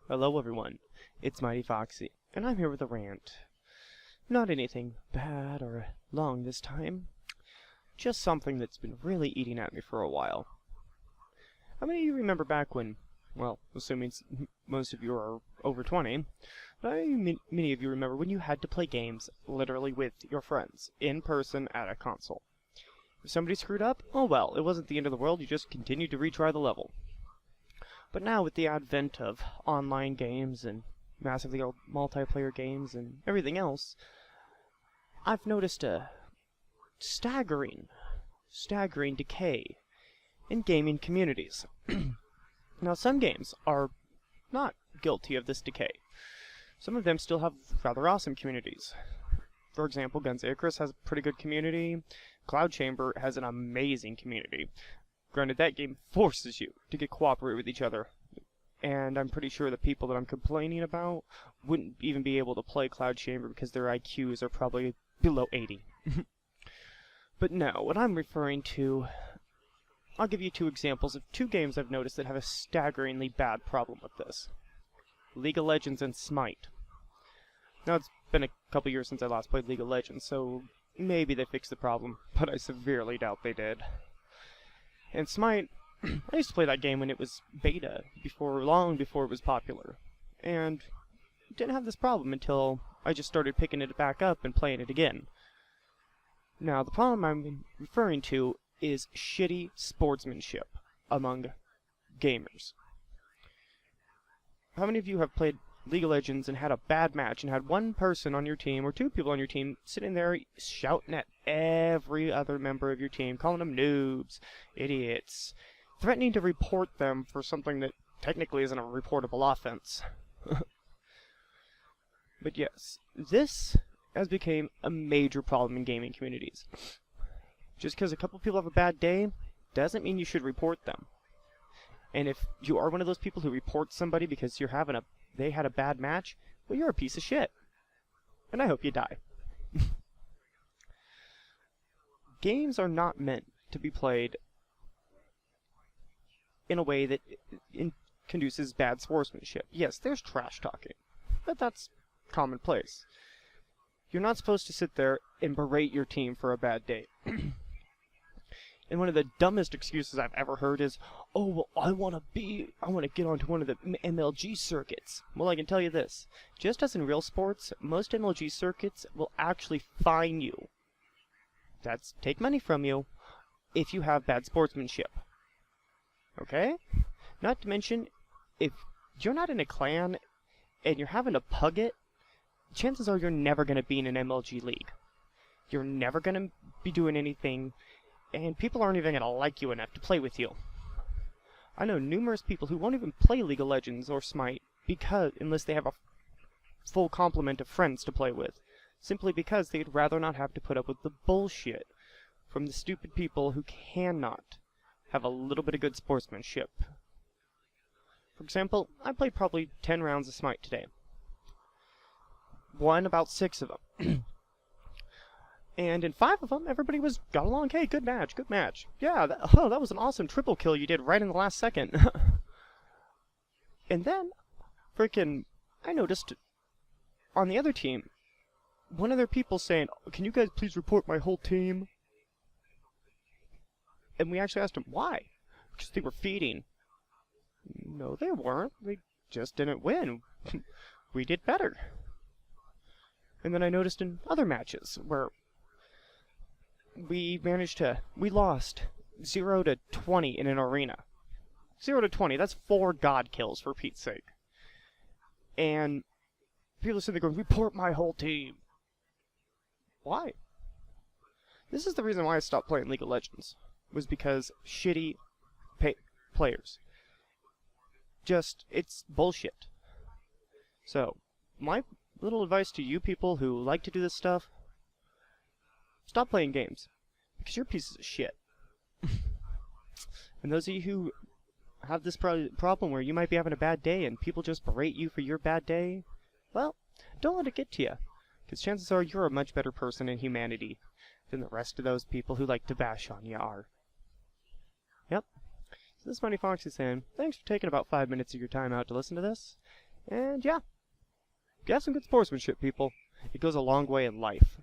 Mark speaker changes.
Speaker 1: Hello everyone, it's Mightyfoxxy, and I'm here with a rant. Not anything bad or long this time, just something that's been really eating at me for a while. How many of you remember back when, well, assuming most of you are over 20, but many of you remember when you had to play games literally with your friends, in person at a console? If somebody screwed up, oh well, it wasn't the end of the world, you just continued to retry the level. But now with the advent of online games and massively multiplayer games and everything else, I've noticed a staggering decay in gaming communities. Now some games are not guilty of this decay. Some of them still have rather awesome communities. For example, Guns Icarus has a pretty good community. Cloud Chamber has an amazing community. Granted, that game forces you to cooperate with each other, and I'm pretty sure the people that I'm complaining about wouldn't even be able to play Cloud Chamber because their IQs are probably below 80. But no, what I'm referring to, I'll give you two examples of two games I've noticed that have a staggeringly bad problem with this. League of Legends and Smite. Now, it's been a couple years since I last played League of Legends, so maybe they fixed the problem, but I severely doubt they did. And Smite, I used to play that game when it was beta, long before it was popular. And didn't have this problem until I just started picking it back up and playing it again. Now, the problem I'm referring to is shitty sportsmanship among gamers. How many of you have played League of Legends and had a bad match and had one person on your team, or two people on your team, sitting there shouting at every other member of your team, calling them noobs, idiots, threatening to report them for something that technically isn't a reportable offense? But yes, this has become a major problem in gaming communities. Just because a couple people have a bad day doesn't mean you should report them. And if you are one of those people who reports somebody because they had a bad match, well, you're a piece of shit. And I hope you die. Games are not meant to be played in a way that conduces bad sportsmanship. Yes, there's trash talking, but that's commonplace. You're not supposed to sit there and berate your team for a bad day. And one of the dumbest excuses I've ever heard is, oh, well, I want to get onto one of the MLG circuits. Well, I can tell you this. Just as in real sports, most MLG circuits will actually fine you. That's take money from you if you have bad sportsmanship. Okay? Not to mention, if you're not in a clan and you're having to pug it, chances are you're never going to be in an MLG league. You're never going to be doing anything, and people aren't even going to like you enough to play with you. I know numerous people who won't even play League of Legends or Smite unless they have a full complement of friends to play with, simply because they'd rather not have to put up with the bullshit from the stupid people who cannot have a little bit of good sportsmanship. For example, I played probably 10 rounds of Smite today. Won about 6 of them. And in 5 of them, everybody got along. Hey, good match, good match. Yeah, that was an awesome triple kill you did right in the last second. And then, I noticed on the other team, one of their people saying, can you guys please report my whole team? And we actually asked him, why? Because they were feeding. No, they weren't. They just didn't win. We did better. And then I noticed in other matches where we lost 0 to 20 in an arena. 0 to 20, that's 4 god kills, for Pete's sake. And people are sitting there going, report my whole team. Why? This is the reason why I stopped playing League of Legends, was because shitty players. It's bullshit. So, my little advice to you people who like to do this stuff, stop playing games, because you're pieces of shit. And those of you who have this problem where you might be having a bad day and people just berate you for your bad day, well, don't let it get to you, because chances are you're a much better person in humanity than the rest of those people who like to bash on you are. Yep. So this is Mightyfoxxy saying, thanks for taking about 5 minutes of your time out to listen to this, And yeah, have some good sportsmanship, people. It goes a long way in life.